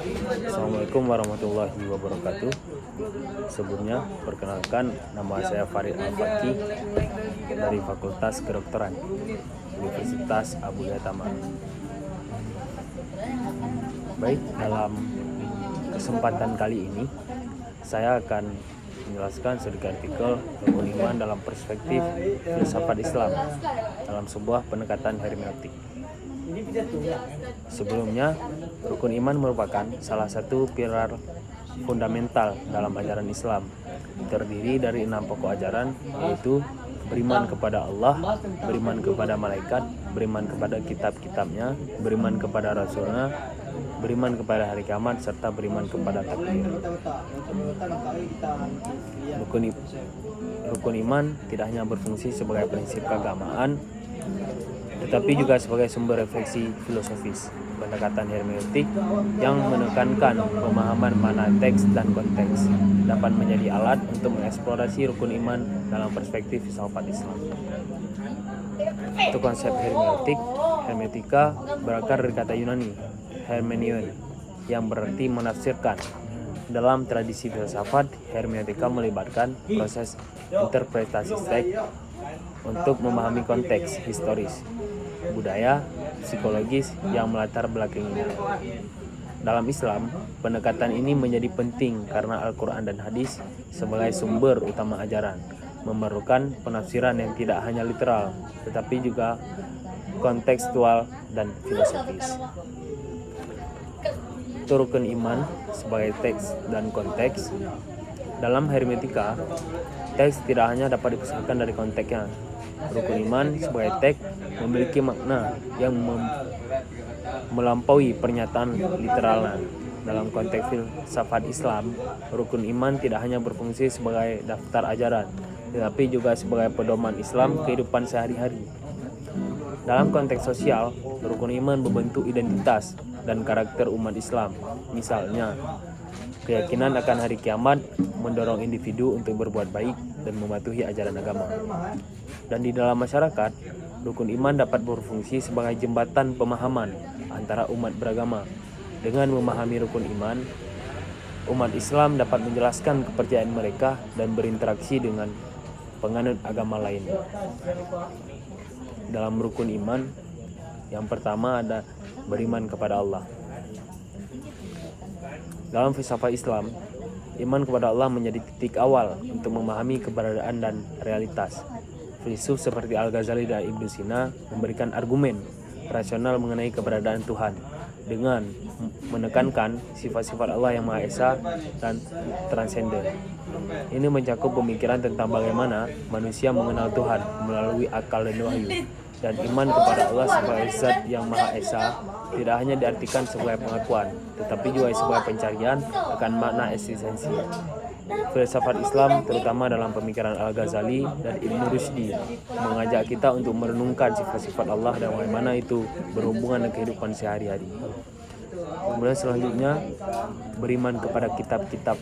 Assalamualaikum warahmatullahi wabarakatuh. Sebelumnya, perkenalkan, nama saya Farid Al-Fakih dari Fakultas Kedokteran Universitas Abu Yahya Tamar. Baik, dalam kesempatan kali ini saya akan menjelaskan sedikit artikel rukun iman dalam perspektif filsafat Islam dalam sebuah pendekatan hermeneutik. Sebelumnya, rukun iman merupakan salah satu pilar fundamental dalam ajaran Islam. Terdiri dari 6 pokok ajaran, yaitu beriman kepada Allah, beriman kepada malaikat, beriman kepada kitab-kitabnya, beriman kepada rasulnya, beriman kepada hari kiamat, serta beriman kepada takdir. Rukun iman tidak hanya berfungsi sebagai prinsip keagamaan, tetapi juga sebagai sumber refleksi filosofis, pendekatan hermeneutik yang menekankan pemahaman makna teks dan konteks dapat menjadi alat untuk mengeksplorasi rukun iman dalam perspektif filsafat Islam. Untuk konsep hermeneutika berakar dari kata Yunani hermeneuon yang berarti menafsirkan. Dalam tradisi filsafat, hermeneutika melibatkan proses interpretasi teks untuk memahami konteks historis, budaya, psikologis yang melatar belakanginya. Dalam Islam, pendekatan ini menjadi penting karena Al-Quran dan Hadis sebagai sumber utama ajaran memerlukan penafsiran yang tidak hanya literal, tetapi juga kontekstual dan filosofis. Untuk rukun iman sebagai teks dan konteks, dalam hermeneutika, teks tidak hanya dapat dipisahkan dari konteksnya. Rukun iman sebagai teks memiliki makna yang melampaui pernyataan literalnya. Dalam konteks filsafat Islam, rukun iman tidak hanya berfungsi sebagai daftar ajaran, tetapi juga sebagai pedoman Islam kehidupan sehari-hari. Dalam konteks sosial, rukun iman membentuk identitas dan karakter umat Islam. Misalnya, keyakinan akan hari kiamat mendorong individu untuk berbuat baik dan mematuhi ajaran agama. Dan di dalam masyarakat, rukun iman dapat berfungsi sebagai jembatan pemahaman antara umat beragama. Dengan memahami rukun iman, umat Islam dapat menjelaskan kepercayaan mereka dan berinteraksi dengan penganut agama lainnya. Dalam rukun iman, yang pertama ada beriman kepada Allah. Dalam filsafat Islam, iman kepada Allah menjadi titik awal untuk memahami keberadaan dan realitas. Filsuf seperti Al-Ghazali dan Ibnu Sina memberikan argumen rasional mengenai keberadaan Tuhan dengan menekankan sifat-sifat Allah yang Maha Esa dan transenden. Ini mencakup pemikiran tentang bagaimana manusia mengenal Tuhan melalui akal dan wahyu. Dan iman kepada Allah sebagai zat yang Maha Esa tidak hanya diartikan sebagai pengakuan, tetapi juga sebagai pencarian akan makna eksistensi. Filsafat Islam, terutama dalam pemikiran Al-Ghazali dan Ibnu Rushdi, mengajak kita untuk merenungkan sifat-sifat Allah dan bagaimana itu berhubungan dengan kehidupan sehari-hari. Kemudian selanjutnya, beriman kepada kitab-kitab.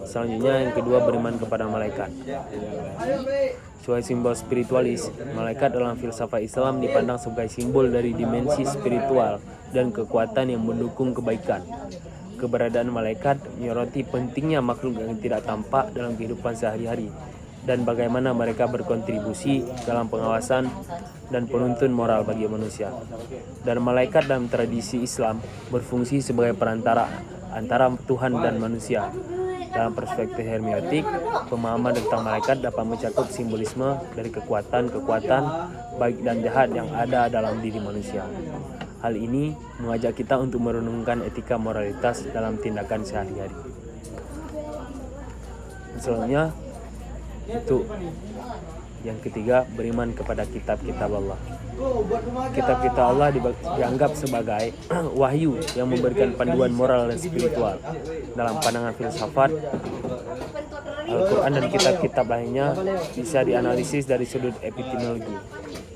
Selanjutnya yang kedua, beriman kepada malaikat. Sebagai simbol spiritualis, malaikat dalam filsafat Islam dipandang sebagai simbol dari dimensi spiritual dan kekuatan yang mendukung kebaikan. Keberadaan malaikat menyoroti pentingnya makhluk yang tidak tampak dalam kehidupan sehari-hari dan bagaimana mereka berkontribusi dalam pengawasan dan penuntun moral bagi manusia. Dan malaikat dalam tradisi Islam berfungsi sebagai perantara antara Tuhan dan manusia. Dalam perspektif hermeneutik, pemahaman tentang malaikat dapat mencakup simbolisme dari kekuatan-kekuatan baik dan jahat yang ada dalam diri manusia. Hal ini mengajak kita untuk merenungkan etika moralitas dalam tindakan sehari-hari. Selanjutnya, itu yang ketiga, beriman kepada kitab-kitab Allah. Kitab-kitab Allah dianggap sebagai wahyu yang memberikan panduan moral dan spiritual. Dalam pandangan filsafat, Al-Quran dan kitab-kitab lainnya bisa dianalisis dari sudut epistemologi,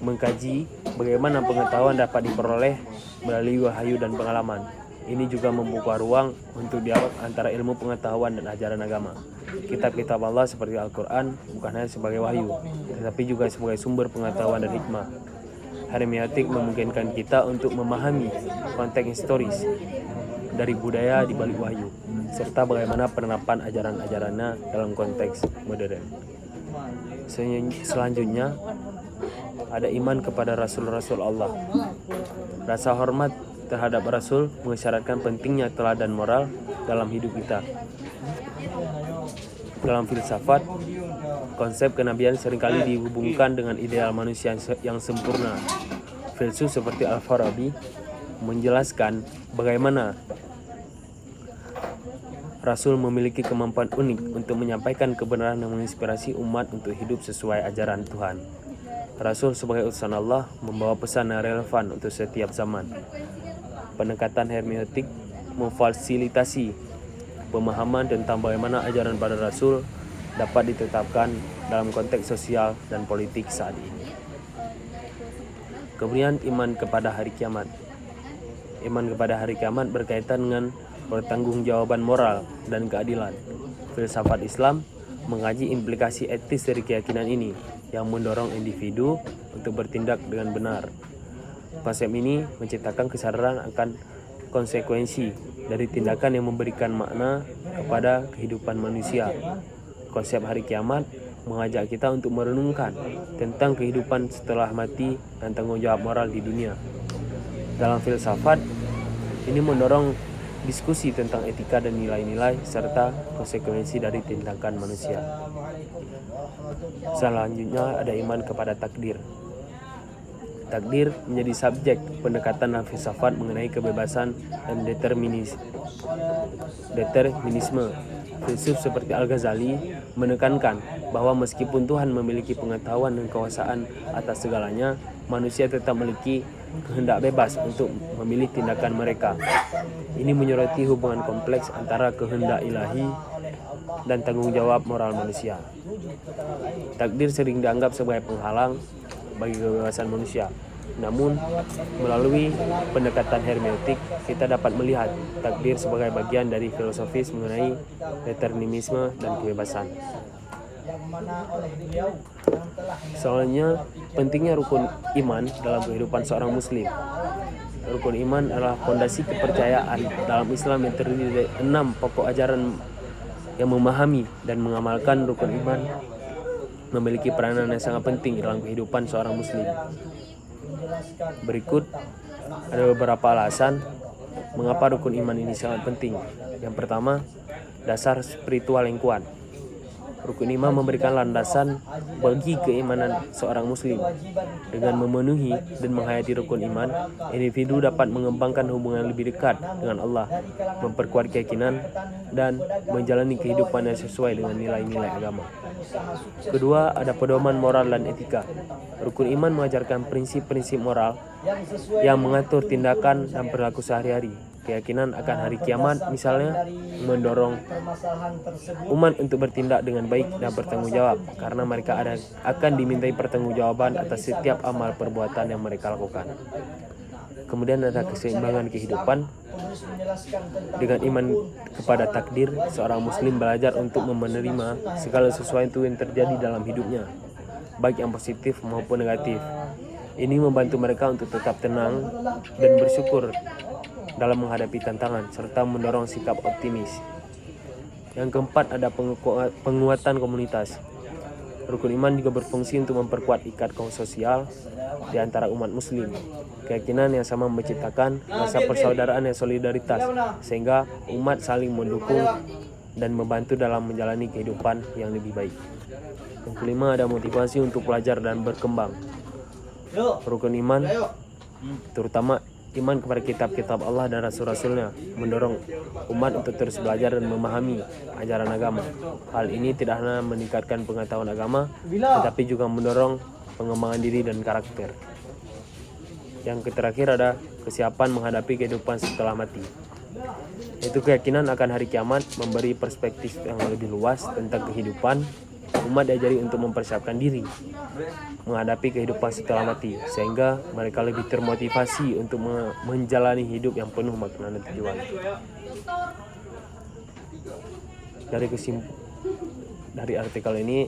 mengkaji bagaimana pengetahuan dapat diperoleh melalui wahyu dan pengalaman. Ini juga membuka ruang untuk dialog antara ilmu pengetahuan dan ajaran agama. Kitab-kitab Allah seperti Al-Quran bukan hanya sebagai wahyu, tetapi juga sebagai sumber pengetahuan dan hikmah. Hermeneutik memungkinkan kita untuk memahami konteks historis dari budaya di balik wahyu, serta bagaimana penerapan ajaran-ajarannya dalam konteks modern. Selanjutnya, ada iman kepada Rasul-Rasul Allah. Rasa hormat terhadap Rasul mengisyaratkan pentingnya teladan moral dalam hidup kita. Dalam filsafat, konsep kenabian seringkali dihubungkan dengan ideal manusia yang sempurna. Filsuf seperti Al-Farabi menjelaskan bagaimana Rasul memiliki kemampuan unik untuk menyampaikan kebenaran yang menginspirasi umat untuk hidup sesuai ajaran Tuhan. Rasul sebagai utusan Allah membawa pesan yang relevan untuk setiap zaman. Pendekatan hermeneutik memfasilitasi pemahaman tentang bagaimana ajaran pada Rasul dapat ditetapkan dalam konteks sosial dan politik saat ini. Kemudian iman kepada hari kiamat. Iman kepada hari kiamat berkaitan dengan pertanggungjawaban moral dan keadilan. Filsafat Islam mengkaji implikasi etis dari keyakinan ini yang mendorong individu untuk bertindak dengan benar. Konsep ini menciptakan kesadaran akan konsekuensi dari tindakan yang memberikan makna kepada kehidupan manusia. Konsep hari kiamat mengajak kita untuk merenungkan tentang kehidupan setelah mati dan tanggung jawab moral di dunia. Dalam filsafat, ini mendorong diskusi tentang etika dan nilai-nilai serta konsekuensi dari tindakan manusia. Selanjutnya ada iman kepada takdir. Takdir menjadi subjek pendekatan dalam filsafat mengenai kebebasan dan determinisme. Filsuf seperti Al-Ghazali menekankan bahwa meskipun Tuhan memiliki pengetahuan dan kekuasaan atas segalanya, manusia tetap memiliki kehendak bebas untuk memilih tindakan mereka. Ini menyoroti hubungan kompleks antara kehendak ilahi dan tanggung jawab moral manusia. Takdir sering dianggap sebagai penghalang bagi kebebasan manusia. Namun, melalui pendekatan hermeneutik, kita dapat melihat takdir sebagai bagian dari filosofis mengenai determinisme dan kebebasan. Soalnya, pentingnya rukun iman dalam kehidupan seorang muslim. Rukun iman adalah fondasi kepercayaan dalam Islam yang terdiri dari 6 pokok ajaran yang memahami dan mengamalkan rukun iman memiliki peranan yang sangat penting dalam kehidupan seorang muslim. Berikut ada beberapa alasan mengapa rukun iman ini sangat penting. Yang pertama, dasar spiritual yang kuat. Rukun iman memberikan landasan bagi keimanan seorang muslim. Dengan memenuhi dan menghayati rukun iman, individu dapat mengembangkan hubungan lebih dekat dengan Allah, memperkuat keyakinan, dan menjalani kehidupan yang sesuai dengan nilai-nilai agama. Kedua, ada pedoman moral dan etika. Rukun iman mengajarkan prinsip-prinsip moral yang mengatur tindakan dan perilaku sehari-hari. Keyakinan akan hari kiamat misalnya mendorong umat untuk bertindak dengan baik dan bertanggung jawab, karena mereka akan dimintai pertanggungjawaban atas setiap amal perbuatan yang mereka lakukan. Kemudian ada keseimbangan kehidupan. Dengan iman kepada takdir, seorang muslim belajar untuk menerima segala sesuatu yang terjadi dalam hidupnya, baik yang positif maupun negatif. Ini membantu mereka untuk tetap tenang dan bersyukur dalam menghadapi tantangan, serta mendorong sikap optimis. Yang keempat, ada penguatan komunitas. Rukun iman juga berfungsi untuk memperkuat ikatan sosial di antara umat muslim. Keyakinan yang sama menciptakan rasa persaudaraan dan solidaritas, sehingga umat saling mendukung dan membantu dalam menjalani kehidupan yang lebih baik. Yang kelima, ada motivasi untuk belajar dan berkembang. Rukun iman, terutama iman kepada kitab-kitab Allah dan Rasul-Rasulnya, mendorong umat untuk terus belajar dan memahami ajaran agama. Hal ini tidak hanya meningkatkan pengetahuan agama, tetapi juga mendorong pengembangan diri dan karakter. Yang terakhir ada kesiapan menghadapi kehidupan setelah mati. Itu keyakinan akan hari kiamat memberi perspektif yang lebih luas tentang kehidupan. Umat diajari untuk mempersiapkan diri menghadapi kehidupan setelah mati, sehingga mereka lebih termotivasi untuk menjalani hidup yang penuh makna dan tujuan. Dari artikel ini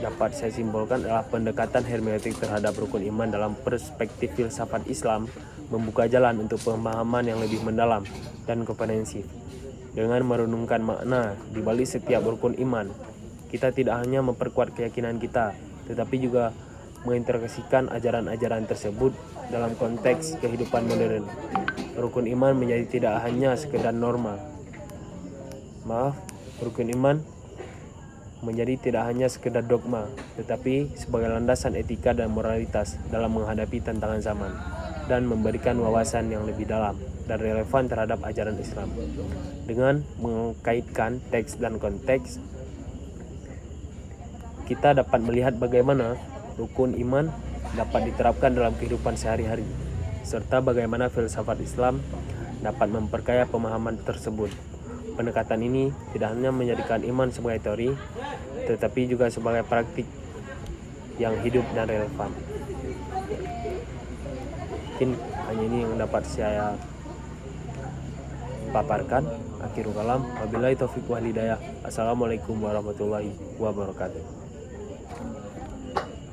dapat saya simpulkan adalah pendekatan hermeneutik terhadap rukun iman dalam perspektif filsafat Islam membuka jalan untuk pemahaman yang lebih mendalam dan komprehensif. Dengan merenungkan makna di balik setiap rukun iman, kita tidak hanya memperkuat keyakinan kita, tetapi juga mengintegrasikan ajaran-ajaran tersebut dalam konteks kehidupan modern. Rukun iman menjadi tidak hanya sekedar norma. Rukun iman menjadi tidak hanya sekedar dogma, tetapi sebagai landasan etika dan moralitas dalam menghadapi tantangan zaman dan memberikan wawasan yang lebih dalam dan relevan terhadap ajaran Islam. Dengan mengkaitkan teks dan konteks, kita dapat melihat bagaimana rukun iman dapat diterapkan dalam kehidupan sehari-hari, serta bagaimana filsafat Islam dapat memperkaya pemahaman tersebut. Pendekatan ini tidak hanya menjadikan iman sebagai teori, tetapi juga sebagai praktik yang hidup dan relevan. Mungkin hanya ini yang dapat saya paparkan. Akhirul kalam, wabillahi taufiq wal hidayah. Assalamualaikum warahmatullahi wabarakatuh.